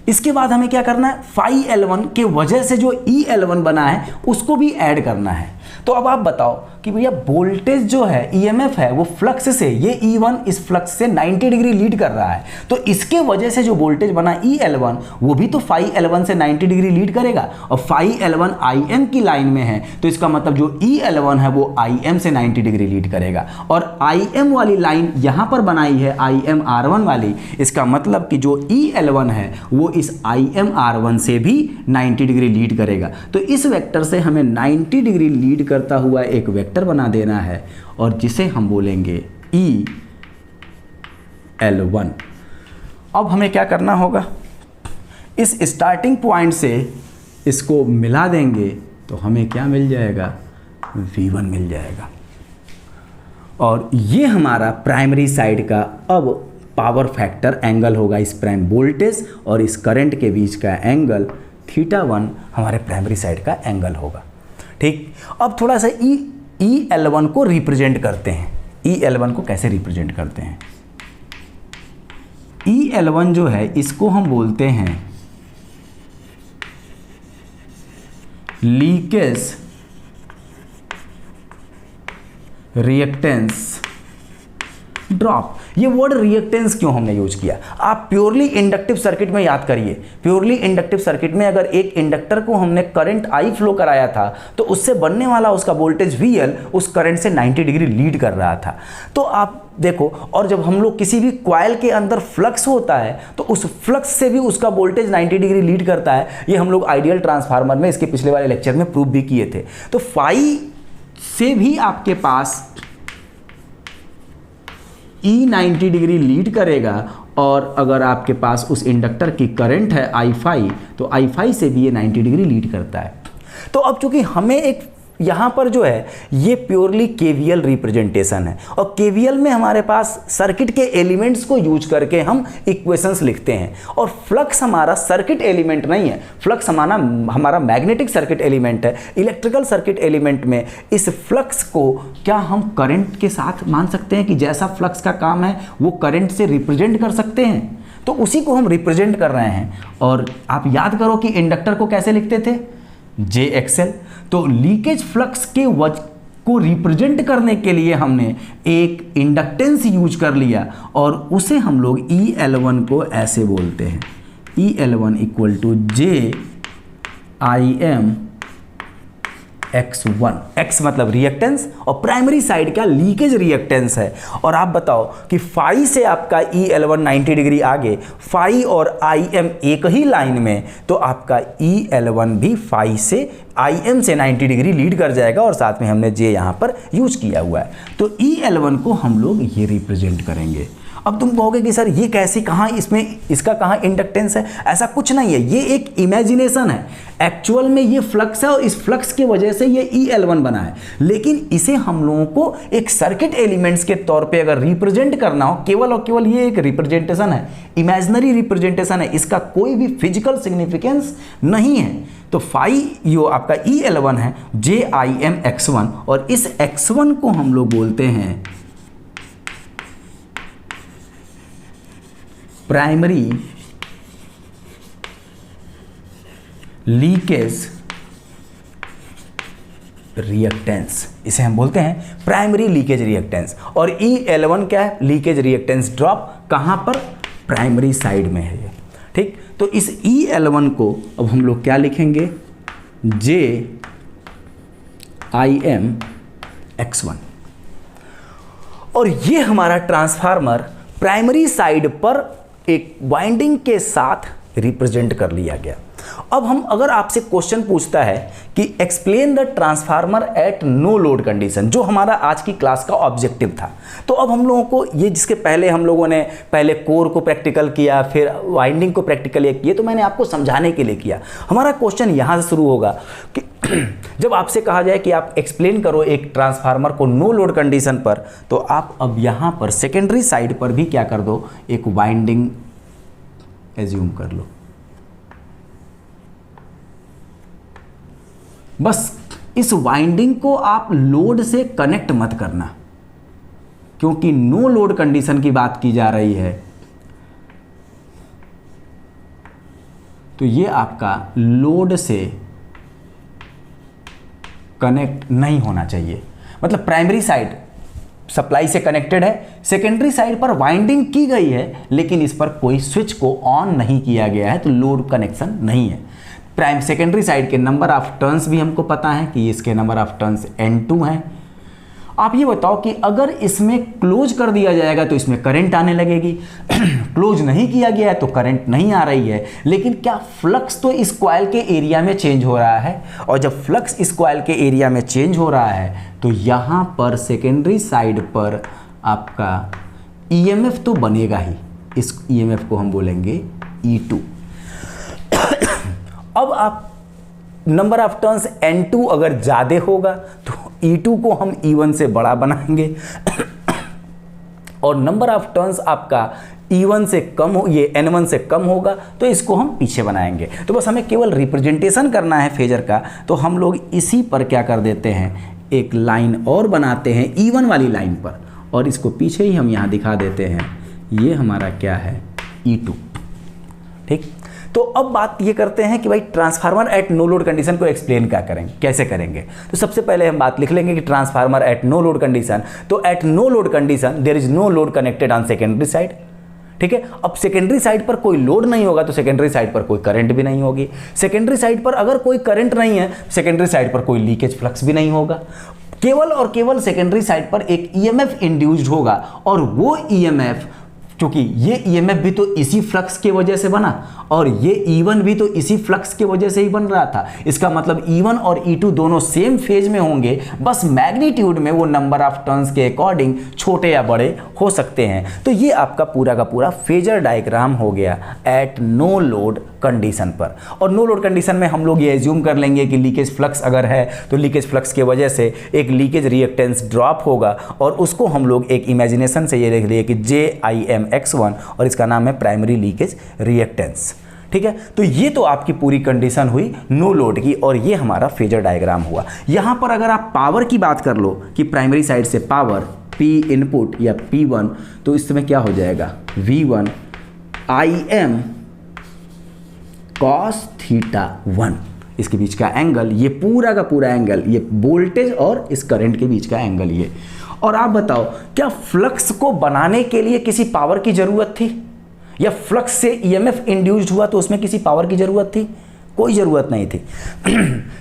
A: इसके बाद हमें क्या करना है, फाई L1 के वजह से जो EL1 बना है उसको भी ऐड करना है। तो अब आप बताओ कि भैया वोल्टेज जो है EMF है वो फ्लक्स से, ये E1 इस फ्लक्स से 90 डिग्री लीड कर रहा है, तो इसके वजह से जो वोल्टेज बना EL1 वो भी तो फाई L1 से 90 डिग्री लीड करेगा, और फाई L1 Im की लाइन में है तो इसका मतलब जो EL1 है वो Im से 90 डिग्री लीड करेगा। और Im वाली लाइन यहाँ पर बनाई है IMR1 वाली, इसका मतलब कि जो EL1 है वो इस IMR1 से भी 90 डिग्री लीड करेगा। तो इस वेक्टर से हमें 90 डिग्री लीड करता हुआ एक वेक्टर बना देना है और जिसे हम बोलेंगे EL1। अब हमें क्या करना होगा, इस स्टार्टिंग पॉइंट से इसको मिला देंगे तो हमें क्या मिल जाएगा, V1 मिल जाएगा। और ये हमारा प्राइमरी साइड का अब पावर फैक्टर एंगल होगा, इस प्राइम वोल्टेज और इस करंट के बीच का एंगल θ1 हमारे प्राइमरी साइड का एंगल होगा। ठीक, अब थोड़ा सा EL1 को रिप्रेजेंट करते हैं। EL1 को कैसे रिप्रेजेंट करते हैं, EL1 जो है इसको हम बोलते हैं लीकेज रिएक्टेंस ड्रॉप। ये वर्ड रिएक्टेंस क्यों हमने यूज किया, आप प्योरली इंडक्टिव सर्किट में याद करिए। प्योरली इंडक्टिव सर्किट में अगर एक इंडक्टर को हमने करंट I फ्लो कराया था तो उससे बनने वाला उसका वोल्टेज VL उस करंट से 90 डिग्री लीड कर रहा था। तो आप देखो, और जब हम लोग किसी भी कॉइल के अंदर फ्लक्स होता है तो उस फ्लक्स से भी उसका वोल्टेज 90 डिग्री लीड करता है। ये हम लोग आइडियल ट्रांसफार्मर में इसके पिछले वाले लेक्चर में प्रूव भी किए थे। तो फाई से भी आपके पास E 90 डिग्री लीड करेगा, और अगर आपके पास उस इंडक्टर की करंट है I5 तो I5 से भी ये 90 डिग्री लीड करता है। तो अब चूंकि हमें एक यहाँ पर जो है ये प्योरली KVL रिप्रेजेंटेशन है, और KVL में हमारे पास सर्किट के एलिमेंट्स को यूज करके हम इक्वेशंस लिखते हैं, और फ्लक्स हमारा सर्किट एलिमेंट नहीं है, फ्लक्स हमारा मैग्नेटिक सर्किट एलिमेंट है। इलेक्ट्रिकल सर्किट एलिमेंट में इस फ्लक्स को क्या हम करंट के साथ मान सकते हैं कि जैसा फ्लक्स का काम है वो करंट से रिप्रेजेंट कर सकते हैं, तो उसी को हम रिप्रेजेंट कर रहे हैं। और आप याद करो कि इंडक्टर को कैसे लिखते थे, JXL। तो लीकेज फ्लक्स के को रिप्रेजेंट करने के लिए हमने एक इंडक्टेंस यूज कर लिया, और उसे हम लोग EL1 को ऐसे बोलते हैं, EL1 equal to JIMX1। X मतलब रिएक्टेंस और प्राइमरी साइड का लीकेज रिएक्टेंस है। और आप बताओ कि फाई से आपका EL1 90 डिग्री आगे, फाई और IM एक ही लाइन में, तो आपका EL1 भी फाई से IM से 90 डिग्री लीड कर जाएगा, और साथ में हमने J यहाँ पर यूज किया हुआ है। तो EL1 को हम लोग ये रिप्रेजेंट करेंगे। अब तुम कहोगे कि सर ये कैसे, कहाँ इसमें इसका कहाँ इंडक्टेंस है, ऐसा कुछ नहीं है, ये एक इमेजिनेशन है। एक्चुअल में ये फ्लक्स है और इस फ्लक्स की वजह से ये EL1 बना है, लेकिन इसे हम लोगों को एक सर्किट एलिमेंट्स के तौर पे अगर रिप्रेजेंट करना हो, केवल और केवल ये एक रिप्रेजेंटेशन है, इमेजिनरी रिप्रेजेंटेशन है, इसका कोई भी फिजिकल सिग्निफिकेंस नहीं है। तो फाई जो आपका EL1 है JIMX1, और इस X1 को हम लोग बोलते हैं प्राइमरी लीकेज रिएक्टेंस, इसे हम बोलते हैं प्राइमरी लीकेज रिएक्टेंस। और EL1 क्या है, लीकेज रिएक्टेंस ड्रॉप, कहाँ पर, प्राइमरी साइड में है ये। ठीक, तो इस EL1 को अब हम लोग क्या लिखेंगे, JIMX1। और ये हमारा ट्रांसफार्मर प्राइमरी साइड पर एक वाइंडिंग के साथ रिप्रेजेंट कर लिया गया। अब हम अगर आपसे क्वेश्चन पूछता है कि explain the transformer at no load condition, जो हमारा आज की क्लास का ऑब्जेक्टिव था, तो अब हम लोगों को ये, जिसके पहले हम लोगों ने पहले कोर को प्रैक्टिकल किया, फिर वाइंडिंग को प्रैक्टिकल किया, तो मैंने आपको समझाने के लिए किया। हमारा क्वेश्चन यहाँ से शुरू होगा कि जब आपसे कहा जाए कि आप एक्सप्लेन करो एक ट्रांसफार्मर को नो लोड कंडीशन पर, तो आप अब यहाँ पर सेकेंडरी साइड पर भी क्या कर दो, एक वाइंडिंग एज्यूम कर लो। बस इस वाइंडिंग को आप लोड से कनेक्ट मत करना, क्योंकि नो लोड कंडीशन की बात की जा रही है, तो ये आपका लोड से कनेक्ट नहीं होना चाहिए। मतलब प्राइमरी साइड सप्लाई से कनेक्टेड है, सेकेंडरी साइड पर वाइंडिंग की गई है, लेकिन इस पर कोई स्विच को ऑन नहीं किया गया है, तो लोड कनेक्शन नहीं है। प्राइम सेकेंडरी साइड के नंबर ऑफ टर्न्स भी हमको पता है कि इसके नंबर ऑफ टर्न्स N2 हैं। आप ये बताओ कि अगर इसमें क्लोज कर दिया जाएगा तो इसमें करंट आने लगेगी, क्लोज नहीं किया गया है तो करंट नहीं आ रही है, लेकिन क्या फ्लक्स तो इस कॉइल के एरिया में चेंज हो रहा है, और जब फ्लक्स इस कॉइल के एरिया में चेंज हो रहा है तो यहाँ पर सेकेंडरी साइड पर आपका EMF तो बनेगा ही, इस EMF को हम बोलेंगे E2। अब आप नंबर ऑफ टर्न्स N2 अगर ज़्यादा होगा तो E2 को हम E1 से बड़ा बनाएंगे, और नंबर ऑफ टर्न्स आपका E1 से कम हो, ये N1 से कम होगा तो इसको हम पीछे बनाएंगे। तो बस हमें केवल रिप्रेजेंटेशन करना है फेजर का, तो हम लोग इसी पर क्या कर देते हैं, एक लाइन और बनाते हैं E1 वाली लाइन पर, और इसको पीछे ही हम यहाँ दिखा देते हैं, ये हमारा क्या है, E2। ठीक, तो अब बात ये करते हैं कि भाई transformer at no load condition को एक्सप्लेन क्या करेंगे, कैसे करेंगे। तो सबसे पहले हम बात लिख लेंगे कि transformer at no load condition, तो at no load condition there is no load connected on secondary side. ठीक है, अब सेकेंडरी साइड पर कोई लोड नहीं होगा तो सेकेंडरी साइड पर कोई करंट भी नहीं होगी। सेकेंडरी साइड पर अगर कोई करंट नहीं है, सेकेंडरी साइड पर कोई लीकेज फ्लक्स भी नहीं होगा। केवल और केवल सेकेंडरी साइड पर एक EMF इंड्यूस्ड होगा, और वो EMF, क्योंकि ये EMF भी तो इसी फ्लक्स के वजह से बना, और ये E1 भी तो इसी फ्लक्स के वजह से ही बन रहा था। इसका मतलब E1 और E2 दोनों सेम फेज में होंगे, बस मैग्नीट्यूड में वो नंबर ऑफ टर्न्स के अकॉर्डिंग छोटे या बड़े हो सकते हैं। तो ये आपका पूरा का पूरा फेजर डायग्राम हो गया एट नो लोड कंडीशन पर। और नो लोड कंडीशन में हम लोग ये एज्यूम कर लेंगे कि लीकेज फ्लक्स अगर है तो लीकेज फ्लक्स की वजह से एक लीकेज रिएक्टेंस ड्रॉप होगा, और उसको हम लोग एक इमेजिनेशन से ये लिख लिए कि JIMX1, और इसका नाम है प्राइमरी लीकेज रिएक्टेंस। ठीक है, तो ये तो आपकी पूरी कंडीशन हुई नो लोड की, और ये हमारा फेजर डायग्राम हुआ। यहां पर अगर आप पावर की बात कर लो कि प्राइमरी साइड से पावर P इनपुट या P1, तो इस समय क्या हो जाएगा, V1 IM cos θ1, इसके बीच का एंगल, ये पूरा का पूरा एंगल, ये वोल्टेज और इस करंट के बीच का एंगल ये। और आप बताओ, क्या फ्लक्स को बनाने के लिए किसी पावर की जरूरत थी, या फ्लक्स से EMF इंड्यूस्ड हुआ तो उसमें किसी पावर की जरूरत थी? कोई ज़रूरत नहीं थी।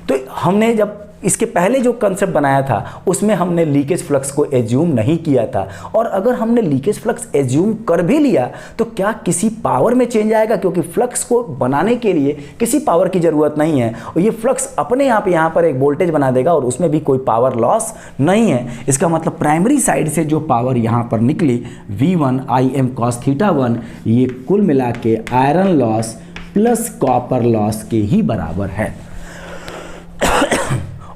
A: तो हमने जब इसके पहले जो कंसेप्ट बनाया था उसमें हमने लीकेज फ्लक्स को एज्यूम नहीं किया था, और अगर हमने लीकेज फ्लक्स एज्यूम कर भी लिया तो क्या किसी पावर में चेंज आएगा? क्योंकि फ्लक्स को बनाने के लिए किसी पावर की ज़रूरत नहीं है, और ये फ्लक्स अपने आप यहाँ पर एक वोल्टेज बना देगा और उसमें भी कोई पावर लॉस नहीं है। इसका मतलब प्राइमरी साइड से जो पावर यहाँ पर निकली V1 IM cos θ1, ये कुल मिला के iron loss plus copper loss के ही बराबर है।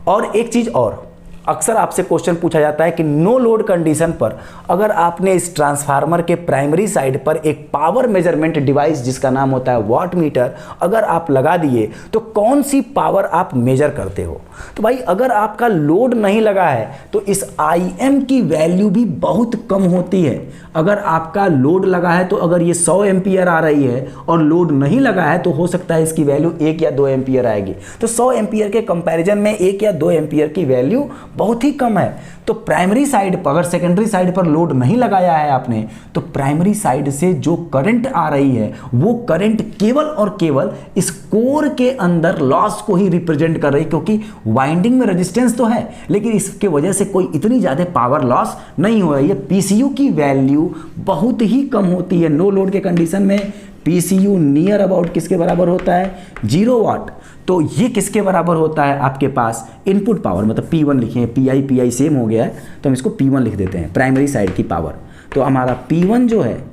A: और एक चीज़ और, अक्सर आपसे क्वेश्चन पूछा जाता है कि नो लोड कंडीशन पर अगर आपने इस ट्रांसफार्मर के प्राइमरी साइड पर एक पावर मेजरमेंट डिवाइस जिसका नाम होता है वाट मीटर अगर आप लगा दिए तो कौन सी पावर आप मेजर करते हो? तो भाई अगर आपका लोड नहीं लगा है तो इस IM की वैल्यू भी बहुत कम होती है। अगर आपका लोड लगा है तो अगर ये 100 एम्पियर आ रही है और लोड नहीं लगा है तो हो सकता है इसकी वैल्यू 1 या 2 एम्पियर आएगी। तो 100 एम्पियर के कंपैरिजन में 1 या 2 एम्पियर की वैल्यू बहुत ही कम है। तो प्राइमरी साइड पर, अगर सेकेंडरी साइड पर लोड नहीं लगाया है आपने, तो प्राइमरी साइड से जो करंट आ रही है वो करंट केवल और केवल इस कोर के अंदर लॉस को ही रिप्रेजेंट कर रही है, क्योंकि वाइंडिंग में रेजिस्टेंस तो है लेकिन इसके वजह से कोई इतनी ज़्यादा पावर लॉस नहीं हो रही है। पीसीयू की वैल्यू बहुत ही कम होती है नो लोड के कंडीशन में। पीसीयू नियर अबाउट किसके बराबर होता है? 0 वाट। तो ये किसके बराबर होता है आपके पास? इनपुट पावर, मतलब P1 लिखे, पी आई सेम हो गया है तो हम इसको P1 लिख देते हैं, प्राइमरी साइड की पावर। तो हमारा P1 जो है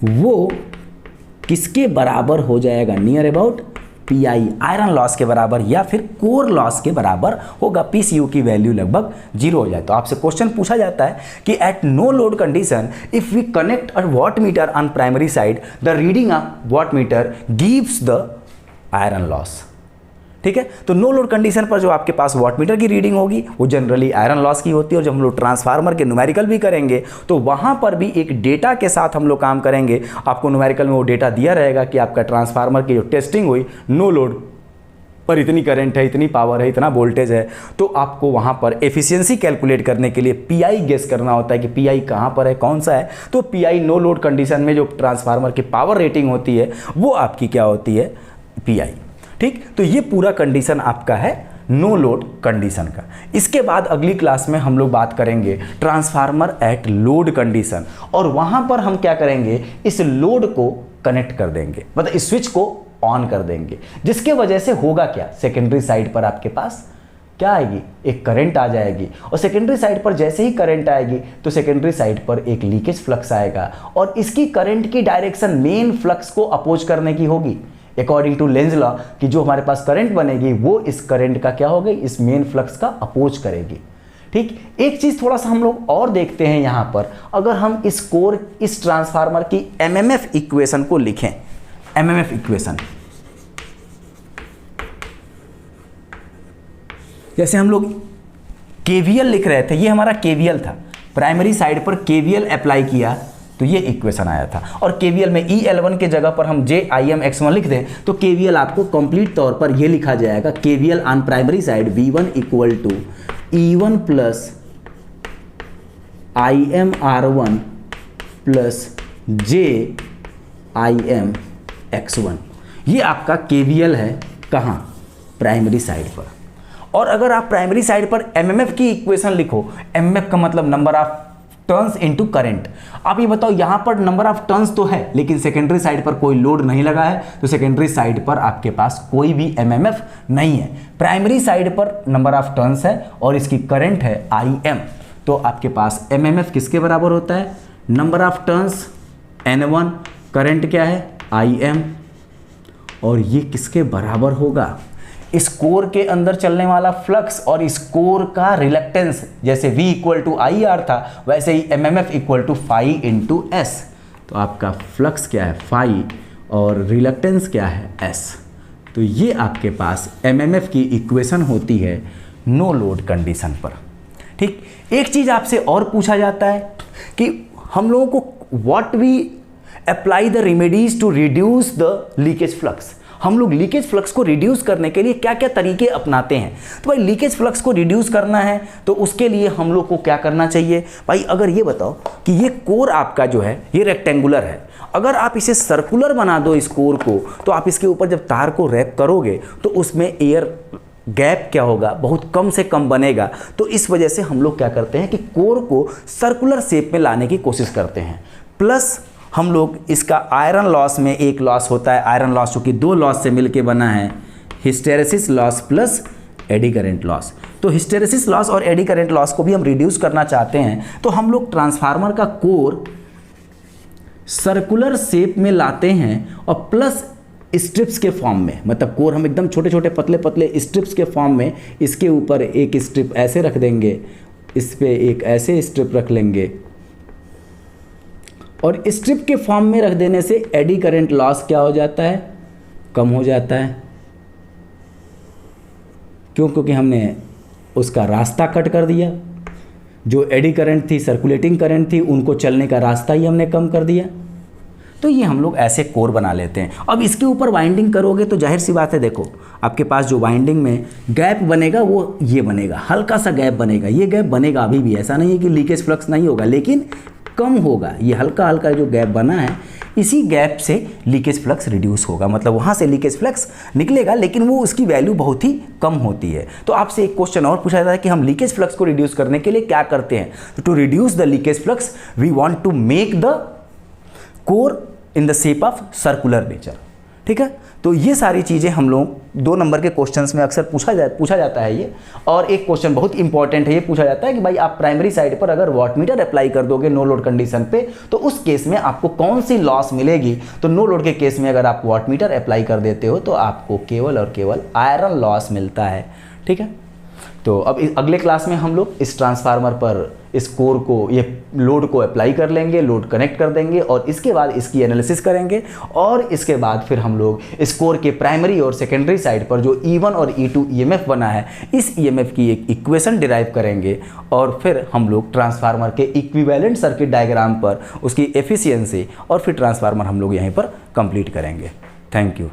A: वो किसके बराबर हो जाएगा? Near about pi, iron loss के बराबर या फिर कोर लॉस के बराबर होगा। पीसीयू की वैल्यू लगभग 0 हो जाए। तो आपसे क्वेश्चन पूछा जाता है कि at no load condition if we connect a watt meter on primary side the reading of watt meter gives the iron loss. ठीक है, तो नो लोड कंडीशन पर जो आपके पास वॉट मीटर की रीडिंग होगी वो जनरली आयरन लॉस की होती है। और जब हम लोग ट्रांसफार्मर के न्यूमेरिकल भी करेंगे तो वहाँ पर भी एक डेटा के साथ हम लोग काम करेंगे। आपको न्यूमेरिकल में वो डेटा दिया रहेगा कि आपका ट्रांसफार्मर की जो टेस्टिंग हुई नो लोड पर इतनी करंट है, इतनी पावर है, इतना वोल्टेज है, तो आपको वहाँ पर एफिशिएंसी कैलकुलेट करने के लिए पीआई गेस करना होता है कि पीआई कहाँ पर है, कौन सा है। तो पीआई नो लोड कंडीशन में जो ट्रांसफार्मर की पावर रेटिंग होती है वो आपकी क्या होती है? पीआई। ठीक, तो ये पूरा कंडीशन आपका है नो लोड कंडीशन का। इसके बाद अगली क्लास में हम लोग बात करेंगे ट्रांसफार्मर एट लोड कंडीशन, और वहां पर हम क्या करेंगे? इस लोड को कनेक्ट कर देंगे, मतलब इस स्विच को ऑन कर देंगे, जिसके वजह से होगा क्या? सेकेंडरी साइड पर आपके पास क्या आएगी? एक करंट आ जाएगी, और सेकेंडरी साइड पर जैसे ही करंट आएगी तो सेकेंडरी साइड पर एक लीकेज फ्लक्स आएगा, और इसकी करंट की डायरेक्शन मेन फ्लक्स को अपोज करने की होगी। अकॉर्डिंग टू लेंज लॉ कि जो हमारे पास करंट बनेगी वो इस करंट का क्या होगी? इस मेन फ्लक्स का अपोज करेगी। ठीक, एक चीज थोड़ा सा हम लोग और देखते हैं यहां पर। अगर हम इस कोर, इस ट्रांसफार्मर की एमएमएफ इक्वेशन को लिखें, एमएमएफ इक्वेशन, जैसे हम लोग केवीएल लिख रहे थे, ये हमारा केवीएल था, प्राइमरी साइड पर केवीएल अप्लाई किया तो ये इक्वेशन आया था। और केवीएल में EL1 के जगह पर हम JIMX1 लिख दें तो केवीएल आपको कंप्लीट तौर पर ये लिखा जाएगा, KVL on primary side V1 equal to E1 plus IMR1 plus JIMX1। ये आपका केवीएल है कहाँ? प्राइमरी साइड पर। और अगर आप प्राइमरी साइड पर एमएमएफ की इक्वेशन लिखो, एमएमएफ का मतलब number of turns into current. आप ये बताओ, यहां पर नंबर ऑफ टर्न्स तो है लेकिन सेकेंडरी साइड पर कोई लोड नहीं लगा है, तो सेकेंडरी साइड पर आपके पास कोई भी एमएमएफ नहीं है। प्राइमरी साइड पर नंबर ऑफ टर्न्स है और इसकी करंट है IM, तो आपके पास एमएमएफ किसके बराबर होता है? Number of turns N1, current क्या है? IM, और ये किसके बराबर होगा? इस कोर के अंदर चलने वाला फ्लक्स और इस कोर का रिलक्टेंस, जैसे V इक्वल टू IR था वैसे ही MMF equal to phi into S। तो आपका फ्लक्स क्या है? फाई, और रिलक्टेंस क्या है? S। तो ये आपके पास MMF की इक्वेशन होती है नो लोड कंडीशन पर। ठीक, एक चीज़ आपसे और पूछा जाता है कि हम लोगों को what we apply the remedies to reduce the leakage flux. हम लोग लीकेज फ्लक्स को रिड्यूस करने के लिए क्या क्या तरीके अपनाते हैं? तो भाई लीकेज फ्लक्स को रिड्यूस करना है तो उसके लिए हम लोग को क्या करना चाहिए? भाई अगर ये बताओ कि ये कोर आपका जो है ये रेक्टेंगुलर है, अगर आप इसे सर्कुलर बना दो इस कोर को, तो आप इसके ऊपर जब तार को रैप करोगे तो उसमें एयर गैप क्या होगा? बहुत कम से कम बनेगा। तो इस वजह से हम लोग क्या करते हैं कि कोर को सर्कुलर शेप में लाने की कोशिश करते हैं। प्लस हम लोग इसका आयरन लॉस में एक लॉस होता है, आयरन लॉस जो कि 2 लॉस से मिलके बना है, hysteresis loss plus eddy current loss. तो हिस्टेरेसिस लॉस और एडी करंट लॉस को भी हम रिड्यूस करना चाहते हैं, तो हम लोग ट्रांसफार्मर का कोर सर्कुलर शेप में लाते हैं और प्लस स्ट्रिप्स के फॉर्म में, मतलब कोर हम एकदम छोटे छोटे पतले पतले स्ट्रिप्स के फॉर्म में, इसके ऊपर एक स्ट्रिप ऐसे रख देंगे, इस पे एक ऐसे स्ट्रिप रख लेंगे, और स्ट्रिप के फॉर्म में रख देने से एडी करंट लॉस क्या हो जाता है? कम हो जाता है। क्यों? क्योंकि हमने उसका रास्ता कट कर दिया। जो एडी करंट थी, सर्कुलेटिंग करंट थी, उनको चलने का रास्ता ही हमने कम कर दिया। तो ये हम लोग ऐसे कोर बना लेते हैं। अब इसके ऊपर वाइंडिंग करोगे तो जाहिर सी बात है, देखो आपके पास जो वाइंडिंग में गैप बनेगा वो ये बनेगा, हल्का सा गैप बनेगा। ये गैप बनेगा अभी भी, ऐसा नहीं है कि लीकेज फ्लक्स नहीं होगा, लेकिन कम होगा। ये हल्का हल्का जो गैप बना है, इसी गैप से लीकेज फ्लक्स रिड्यूस होगा, मतलब वहाँ से लीकेज फ्लक्स निकलेगा, लेकिन वो उसकी वैल्यू बहुत ही कम होती है। तो आपसे एक क्वेश्चन और पूछा जाता है कि हम लीकेज फ्लक्स को रिड्यूस करने के लिए क्या करते हैं। तो to reduce the leakage flux we want to make the core in the shape of circular nature. ठीक है, तो ये सारी चीज़ें हम लोग 2 नंबर के क्वेश्चंस में अक्सर पूछा जाता है ये। और एक क्वेश्चन बहुत इंपॉर्टेंट है, ये पूछा जाता है कि भाई आप प्राइमरी साइड पर अगर वाटमीटर अप्लाई कर दोगे नो लोड कंडीशन पे, तो उस केस में आपको कौन सी लॉस मिलेगी। तो नो लोड के केस में अगर आप वाटमीटर अप्लाई कर देते हो तो आपको केवल और केवल आयरन लॉस मिलता है। ठीक है, तो अब अगले क्लास में हम लोग इस ट्रांसफार्मर पर इस कोर को, ये लोड को अप्लाई कर लेंगे, लोड कनेक्ट कर देंगे और इसके बाद इसकी एनालिसिस करेंगे। और इसके बाद फिर हम लोग इस कोर के प्राइमरी और सेकेंडरी साइड पर जो E1 और E2 EMF बना है, इस EMF की एक इक्वेशन डिराइव करेंगे और फिर हम लोग ट्रांसफार्मर के इक्विवेलेंट सर्किट डायग्राम पर उसकी एफिशिएंसी और फिर ट्रांसफार्मर हम लोग यहीं पर कंप्लीट करेंगे। Thank you.